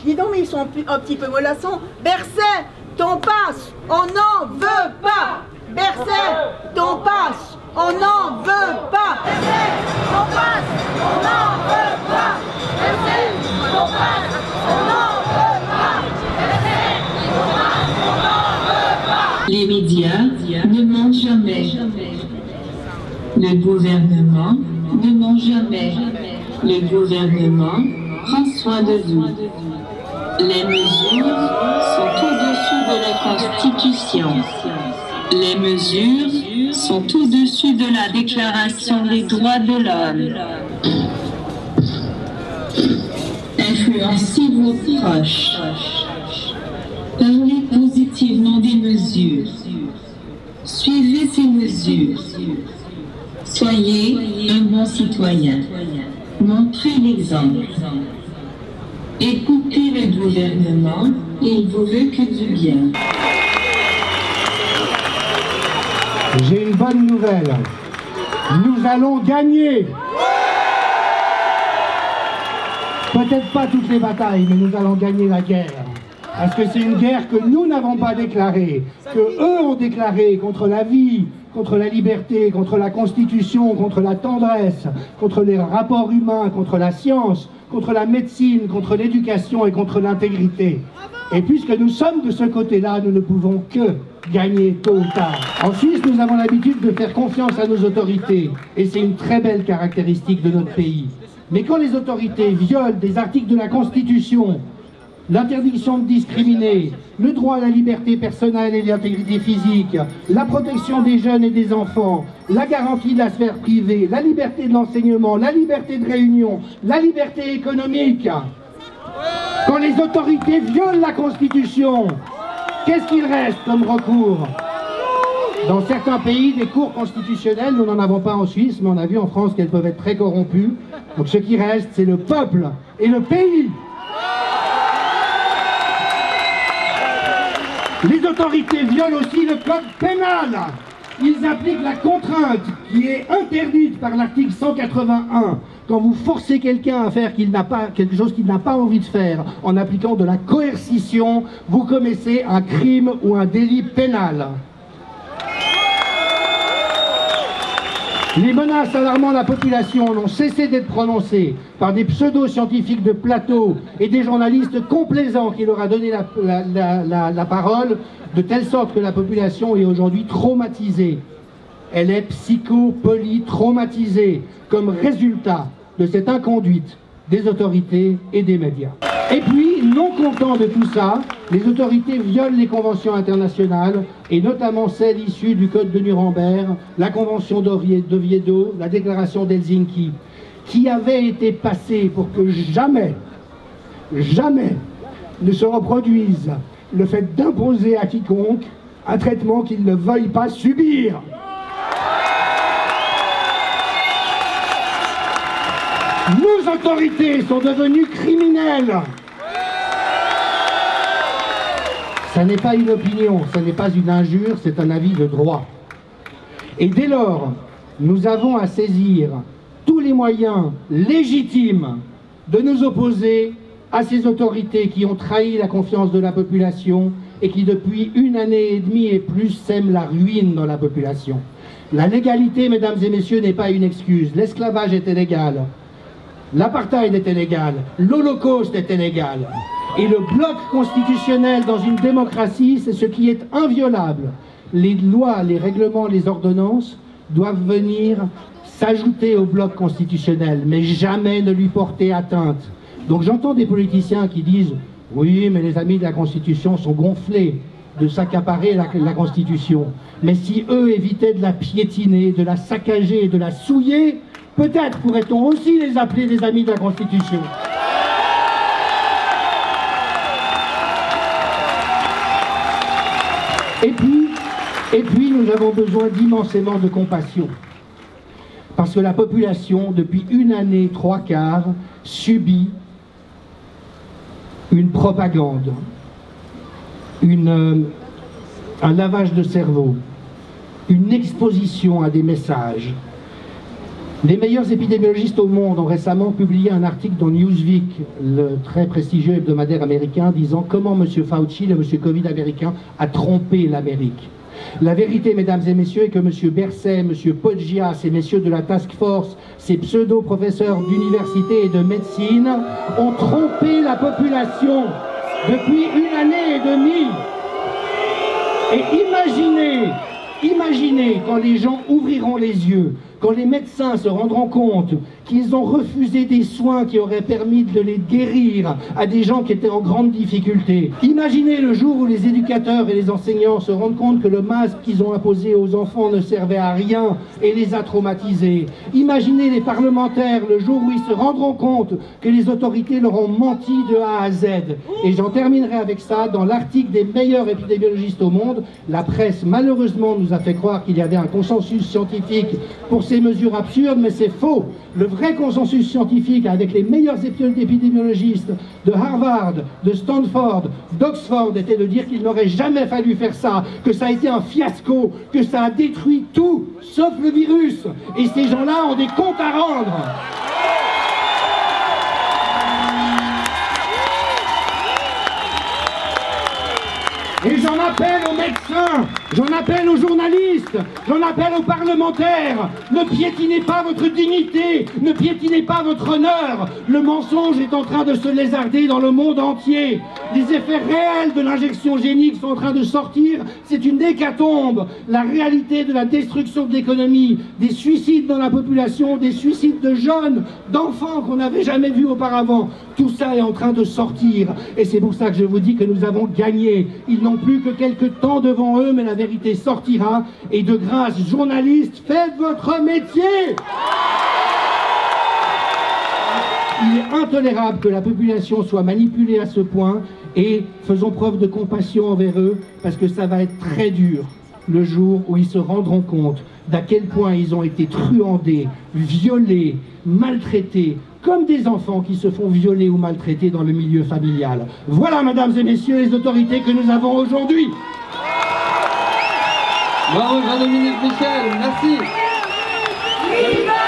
Dis donc, mais ils sont un petit peu mollassons. Berset, ton passe, on n'en veut pas. Berset, ton passe, on n'en veut pas. Berset, ton passe, on n'en veut pas. Berset, ton passe, on n'en veut pas. Berset, ton passe, on n'en veut pas. Les médias ne mentent jamais. Le gouvernement ne ment jamais. Le gouvernement prend soin de vous. Les mesures sont au-dessus de la Constitution. Les mesures sont au-dessus de la Déclaration des droits de l'homme. Influencez vos proches. Parlez positivement des mesures. Suivez ces mesures. Soyez un bon citoyen. Montrez l'exemple. Écoutez le gouvernement, il vous veut que du bien. J'ai une bonne nouvelle. Nous allons gagner. Peut-être pas toutes les batailles, mais nous allons gagner la guerre. Parce que c'est une guerre que nous n'avons pas déclarée, que eux ont déclarée contre la vie, contre la liberté, contre la Constitution, contre la tendresse, contre les rapports humains, contre la science, contre la médecine, contre l'éducation et contre l'intégrité. Et puisque nous sommes de ce côté-là, nous ne pouvons que gagner tôt ou tard. En Suisse, nous avons l'habitude de faire confiance à nos autorités, et c'est une très belle caractéristique de notre pays. Mais quand les autorités violent des articles de la Constitution, l'interdiction de discriminer, le droit à la liberté personnelle et l'intégrité physique, la protection des jeunes et des enfants, la garantie de la sphère privée, la liberté de l'enseignement, la liberté de réunion, la liberté économique. Quand les autorités violent la Constitution, qu'est-ce qu'il reste comme recours? Dans certains pays, des cours constitutionnels, nous n'en avons pas en Suisse, mais on a vu en France qu'elles peuvent être très corrompues. Donc ce qui reste, c'est le peuple et le pays. Les autorités violent aussi le code pénal. Ils appliquent la contrainte qui est interdite par l'article 181. Quand vous forcez quelqu'un à faire quelque chose qu'il n'a pas envie de faire, en appliquant de la coercition, vous commettez un crime ou un délit pénal. Les menaces alarmant la population n'ont cessé d'être prononcées par des pseudo-scientifiques de plateau et des journalistes complaisants qui leur a donné la parole, de telle sorte que la population est aujourd'hui traumatisée. Elle est psycho-polytraumatisée comme résultat de cette inconduite des autorités et des médias. Et puis, non contents de tout ça, les autorités violent les conventions internationales, et notamment celles issues du Code de Nuremberg, la Convention d'Oviedo, la Déclaration d'Helsinki, qui avaient été passées pour que jamais ne se reproduise le fait d'imposer à quiconque un traitement qu'il ne veuille pas subir. Nos autorités sont devenues criminelles. Ça n'est pas une opinion, ça n'est pas une injure, c'est un avis de droit. Et dès lors, nous avons à saisir tous les moyens légitimes de nous opposer à ces autorités qui ont trahi la confiance de la population et qui depuis 1 année et demie et plus sèment la ruine dans la population. La légalité, mesdames et messieurs, n'est pas une excuse. L'esclavage était légal, l'apartheid était légal, l'Holocauste était légal. Et le bloc constitutionnel dans une démocratie, c'est ce qui est inviolable. Les lois, les règlements, les ordonnances doivent venir s'ajouter au bloc constitutionnel, mais jamais ne lui porter atteinte. Donc j'entends des politiciens qui disent « Oui, mais les amis de la Constitution sont gonflés de s'accaparer la Constitution. » Mais si eux évitaient de la piétiner, de la saccager, de la souiller, peut-être pourrait-on aussi les appeler des amis de la Constitution. Et puis nous avons besoin d'immensément de compassion. Parce que la population, depuis 1 année, 3/4, subit une propagande, un lavage de cerveau, une exposition à des messages Les meilleurs épidémiologistes au monde ont récemment publié un article dans Newsweek, le très prestigieux hebdomadaire américain, disant comment M. Fauci, le M. Covid américain, a trompé l'Amérique. La vérité, mesdames et messieurs, est que M. Berset, M. Podgias et messieurs de la Task Force, ces pseudo-professeurs d'université et de médecine, ont trompé la population depuis 1 année et demie. Et imaginez quand les gens ouvriront les yeux, quand les médecins se rendront compte qu'ils ont refusé des soins qui auraient permis de les guérir à des gens qui étaient en grande difficulté. Imaginez le jour où les éducateurs et les enseignants se rendent compte que le masque qu'ils ont imposé aux enfants ne servait à rien et les a traumatisés. Imaginez les parlementaires le jour où ils se rendront compte que les autorités leur ont menti de A à Z. Et j'en terminerai avec ça. Dans l'article des meilleurs épidémiologistes au monde, la presse malheureusement nous a fait croire qu'il y avait un consensus scientifique pour ces mesures absurdes, mais c'est faux. Le vrai consensus scientifique avec les meilleurs épidémiologistes de Harvard, de Stanford, d'Oxford était de dire qu'il n'aurait jamais fallu faire ça, que ça a été un fiasco, que ça a détruit tout, sauf le virus. Et ces gens-là ont des comptes à rendre. Et j'en appelle aux médecins, j'en appelle aux journalistes, j'en appelle aux parlementaires. Ne piétinez pas votre dignité, ne piétinez pas votre honneur. Le mensonge est en train de se lézarder dans le monde entier. Les effets réels de l'injection génique sont en train de sortir. C'est une hécatombe. La réalité de la destruction de l'économie, des suicides dans la population, des suicides de jeunes, d'enfants qu'on n'avait jamais vus auparavant. Tout ça est en train de sortir. Et c'est pour ça que je vous dis que nous avons gagné. Ils n'ont plus que quelques temps devant eux, mais la vérité sortira. Et de grâce, journalistes, faites votre métier! Il est intolérable que la population soit manipulée à ce point et faisons preuve de compassion envers eux parce que ça va être très dur le jour où ils se rendront compte d'à quel point ils ont été truandés, violés, maltraités, comme des enfants qui se font violer ou maltraiter dans le milieu familial. Voilà, mesdames et messieurs, les autorités que nous avons aujourd'hui. Bravo Jean-Dominique Michel, merci. Vive